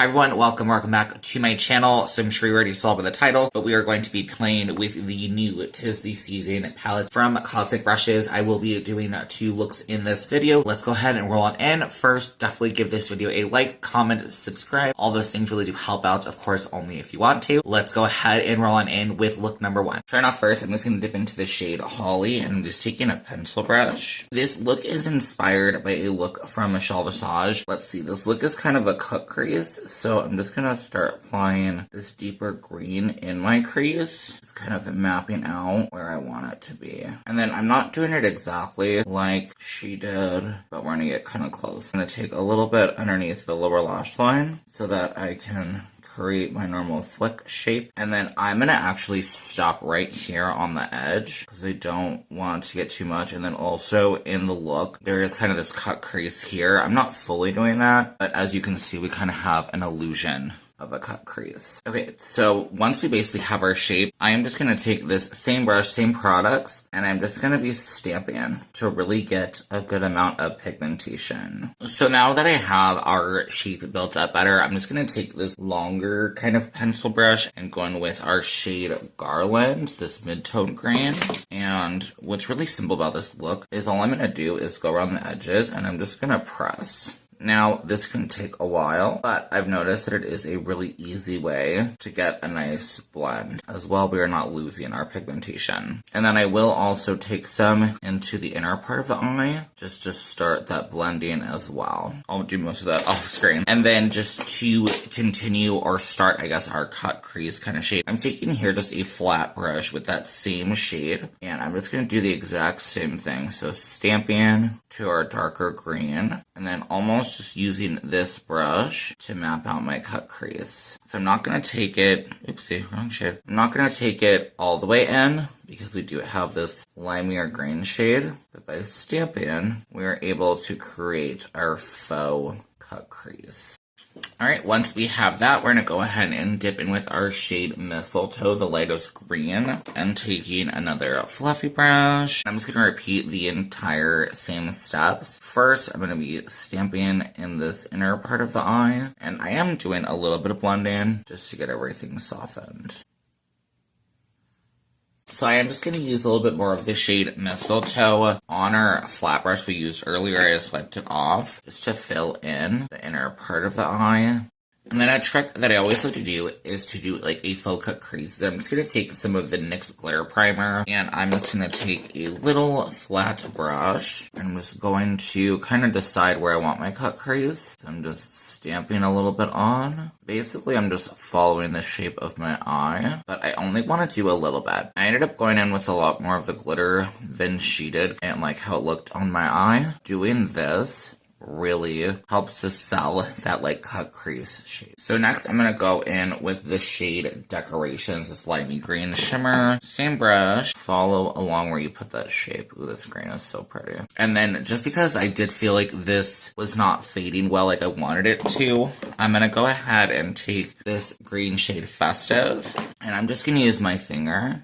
Hi everyone, welcome back to my channel. So I'm sure you already saw by the title, but we are going to be playing with the new 'Tis the Season palette from Cosmic Brushes. I will be doing 2 looks in this video. Let's go ahead and roll on in. First, definitely give this video a like, comment, subscribe. All those things really do help out, of course, only if you want to. Let's go ahead and roll on in with look number 1. Starting off first, I'm just going to dip into the shade Holly, and I'm just taking a pencil brush. This look is inspired by a look from Michelle Visage. Let's see, this look is kind of a cut crease. So I'm just going to start applying this deeper green in my crease. Just kind of mapping out where I want it to be. And then I'm not doing it exactly like she did, but we're going to get kind of close. I'm going to take a little bit underneath the lower lash line so that I can create my normal flick shape. And then I'm going to actually stop right here on the edge because I don't want to get too much. And then also in the look, there is kind of this cut crease here. I'm not fully doing that, but as you can see, we kind of have an illusion of a cut crease. Okay, so once we basically have our shape, I am just going to take this same brush, same products, and I'm just going to be stamping to really get a good amount of pigmentation. So now that I have our shape built up better, I'm just going to take this longer kind of pencil brush and going with our shade Garland, this mid-tone green. And what's really simple about this look is all I'm going to do is go around the edges and I'm just going to press. Now, this can take a while, but I've noticed that it is a really easy way to get a nice blend. As well, we are not losing our pigmentation. And then I will also take some into the inner part of the eye, just to start that blending as well. I'll do most of that off screen. And then just to continue or start, I guess, our cut crease kind of shape, I'm taking here just a flat brush with that same shade, and I'm just going to do the exact same thing. So stamping to our darker green, and then almost just using this brush to map out my cut crease. So I'm not going to take it, oopsie, wrong shade. I'm not going to take it all the way in because we do have this limier green shade, but by stamping, we are able to create our faux cut crease. Alright, once we have that, we're going to go ahead and dip in with our shade Mistletoe, the lightest green, and taking another fluffy brush. I'm just going to repeat the entire same steps. First, I'm going to be stamping in this inner part of the eye, and I am doing a little bit of blending just to get everything softened. So I am just going to use a little bit more of the shade Mistletoe on our flat brush we used earlier. I just wiped it off just to fill in the inner part of the eye. And then a trick that I always like to do is to do like a faux cut crease. So I'm just going to take some of the NYX Glare Primer and I'm just going to take a little flat brush and I'm just going to kind of decide where I want my cut crease. So I'm just stamping a little bit on. Basically, I'm just following the shape of my eye, but I only want to do a little bit. I ended up going in with a lot more of the glitter than she did and like how it looked on my eye. Doing this really helps to sell that like cut crease shape. So next I'm going to go in with the shade Decorations, this limey green shimmer. Same brush, follow along where you put that shape. Ooh, this green is so pretty. And then just because I did feel like this was not fading well like I wanted it to, I'm going to go ahead and take this green shade Festive and I'm just going to use my finger.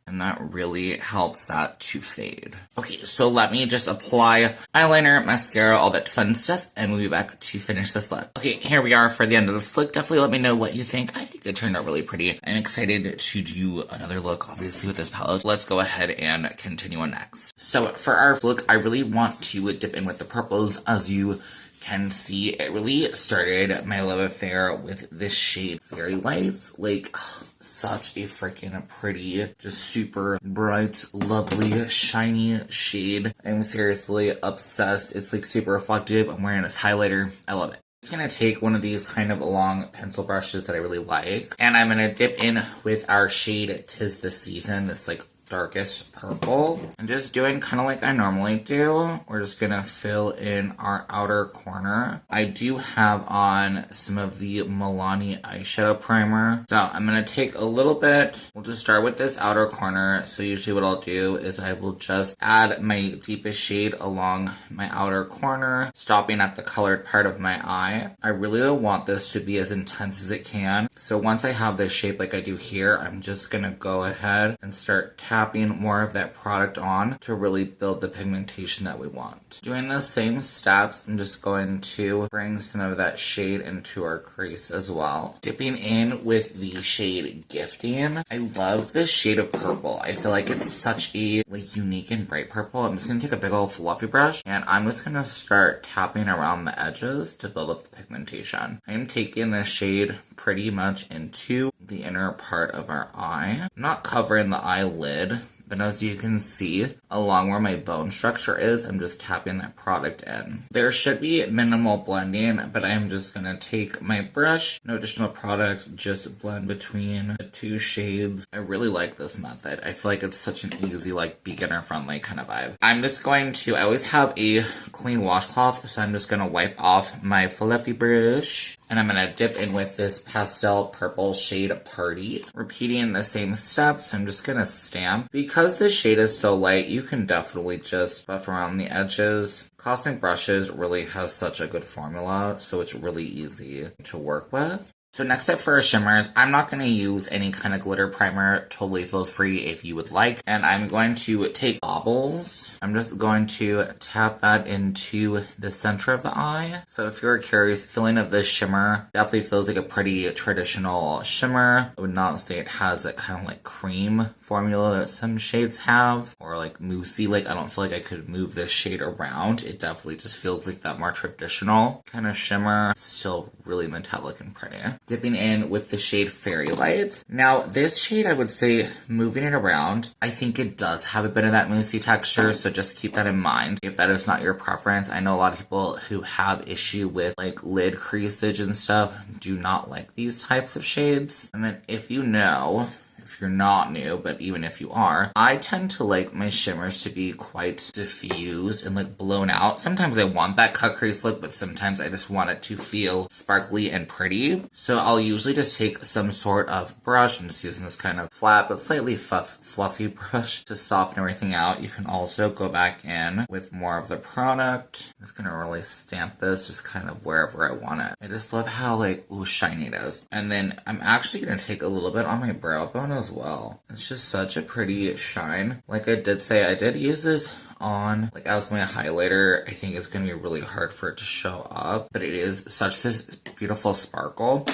And that really helps that to fade. Okay, so let me just apply eyeliner, mascara, all that fun stuff, and we'll be back to finish this look. Okay, here we are for the end of this look. Definitely let me know what you think. I think it turned out really pretty. I'm excited to do another look, obviously, with this palette. Let's go ahead and continue on next. So for our look, I really want to dip in with the purples. As you can see, it really started my love affair with this shade Fairy Lights. Like, such a freaking pretty, just super bright, lovely, shiny shade. I'm seriously obsessed. It's like super reflective. I'm wearing this highlighter. I love it. I'm just going to take one of these kind of long pencil brushes that I really like, and I'm going to dip in with our shade 'Tis the Season, this like darkest purple, and just doing kind of like I normally do. We're just gonna fill in our outer corner. I do have on some of the Milani eyeshadow primer, so I'm gonna take a little bit. We'll just start with this outer corner. So usually what I'll do is I will just add my deepest shade along my outer corner, stopping at the colored part of my eye. I really don't want this to be as intense as it can, so once I have this shape like I do here, I'm just gonna go ahead and start tapping tapping more of that product on to really build the pigmentation that we want. Doing the same steps, I'm just going to bring some of that shade into our crease as well. Dipping in with the shade Gifting. I love this shade of purple. I feel like it's such a unique and bright purple. I'm just going to take a big old fluffy brush and I'm just going to start tapping around the edges to build up the pigmentation. I'm taking this shade pretty much into the inner part of our eye. I'm not covering the eyelid, but as you can see, along where my bone structure is, I'm just tapping that product in. There should be minimal blending, but I'm just gonna take my brush, no additional product, just blend between the two shades. I really like this method. I feel like it's such an easy, beginner-friendly kind of vibe. I'm just going to, I always have a clean washcloth, so I'm just gonna wipe off my fluffy brush. And I'm going to dip in with this pastel purple shade Party. Repeating the same steps, I'm just going to stamp. Because this shade is so light, you can definitely just buff around the edges. Cosmic Brushes really has such a good formula, so it's really easy to work with. So next up for our shimmers, I'm not going to use any kind of glitter primer, totally feel free if you would like. And I'm going to take Baubles. I'm just going to tap that into the center of the eye. So if you're curious, feeling of this shimmer definitely feels like a pretty traditional shimmer. I would not say it has that kind of cream formula that some shades have, or moussey. I don't feel like I could move this shade around. It definitely just feels like that more traditional kind of shimmer. Still really metallic and pretty. Dipping in with the shade Fairy Light. Now, this shade, I would say, moving it around, I think it does have a bit of that moussey texture, so just keep that in mind. If that is not your preference, I know a lot of people who have issue with, lid creasage and stuff do not like these types of shades. And then if you know, if you're not new, but even if you are, I tend to like my shimmers to be quite diffused and blown out. Sometimes I want that cut crease look, but sometimes I just want it to feel sparkly and pretty. So I'll usually just take some sort of brush. I'm just using this kind of flat but slightly fluffy brush to soften everything out. You can also go back in with more of the product. I'm just gonna really stamp this just kind of wherever I want it. I just love how shiny it is. And then I'm actually gonna take a little bit on my brow bone as well. It's just such a pretty shine. Like I did say, I did use this on as my highlighter. I think it's gonna be really hard for it to show up, but it is such this beautiful sparkle.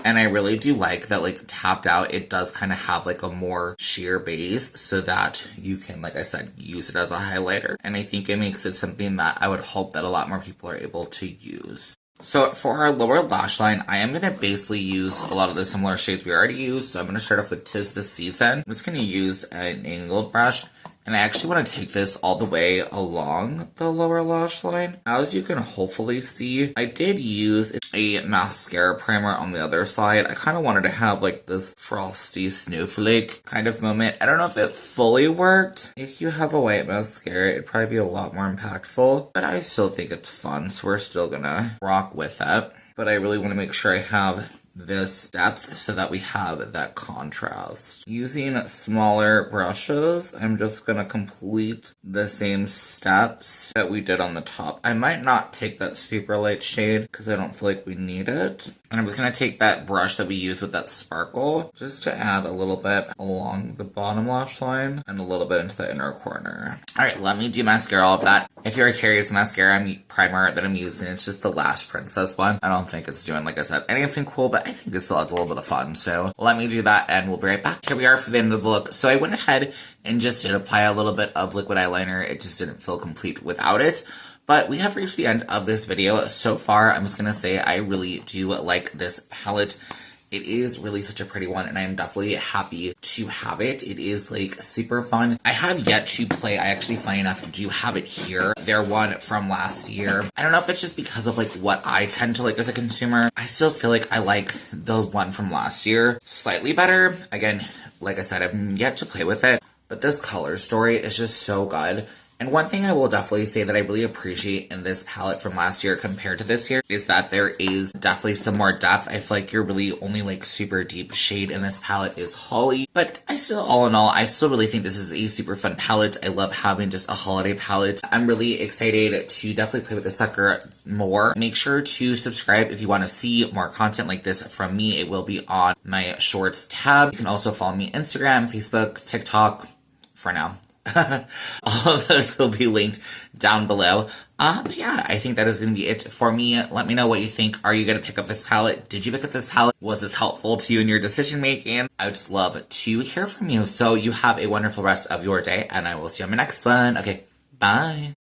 And I really do like that tapped out, it does kind of have a more sheer base so that you can, like I said, use it as a highlighter. And I think it makes it something that I would hope that a lot more people are able to use. So for our lower lash line, I am going to basically use a lot of the similar shades we already used. So I'm going to start off with 'Tis the Season. I'm just going to use an angled brush. And I actually want to take this all the way along the lower lash line. As you can hopefully see, I did use a mascara primer on the other side. I kind of wanted to have this frosty snowflake kind of moment. I don't know if it fully worked. If you have a white mascara, it'd probably be a lot more impactful. But I still think it's fun, so we're still gonna rock with that. But I really want to make sure I have this depth so that we have that contrast. Using smaller brushes, I'm just going to complete the same steps that we did on the top. I might not take that super light shade because I don't feel like we need it. And I'm just going to take that brush that we used with that sparkle just to add a little bit along the bottom lash line and a little bit into the inner corner. Alright, let me do mascara all of that. If you're curious, the mascara primer that I'm using, it's just the Lash Princess one. I don't think it's doing, like I said, anything cool, but I think it still adds a little bit of fun. So let me do that and we'll be right back. Here we are for the end of the look. So I went ahead and just did apply a little bit of liquid eyeliner. It just didn't feel complete without it. But we have reached the end of this video. So far, I'm just going to say I really do like this palette. It is really such a pretty one, and I'm definitely happy to have it. It is super fun. I have yet to play, I actually, funny enough, do have it here. Their one from last year. I don't know if it's just because of what I tend to like as a consumer. I still feel like I like the one from last year slightly better. Again, like I said, I've yet to play with it, but this color story is just so good. And one thing I will definitely say that I really appreciate in this palette from last year compared to this year is that there is definitely some more depth. I feel like your really only super deep shade in this palette is Holly. But I still, all in all, I still really think this is a super fun palette. I love having just a holiday palette. I'm really excited to definitely play with the sucker more. Make sure to subscribe if you want to see more content like this from me. It will be on my shorts tab. You can also follow me on Instagram, Facebook, TikTok, for now. All of those will be linked down below. But yeah, I think that is going to be it for me. Let me know what you think. Are you going to pick up this palette? Did you pick up this palette? Was this helpful to you in your decision making? I would just love to hear from you. So you have a wonderful rest of your day, and I will see you on my next one. Okay, bye.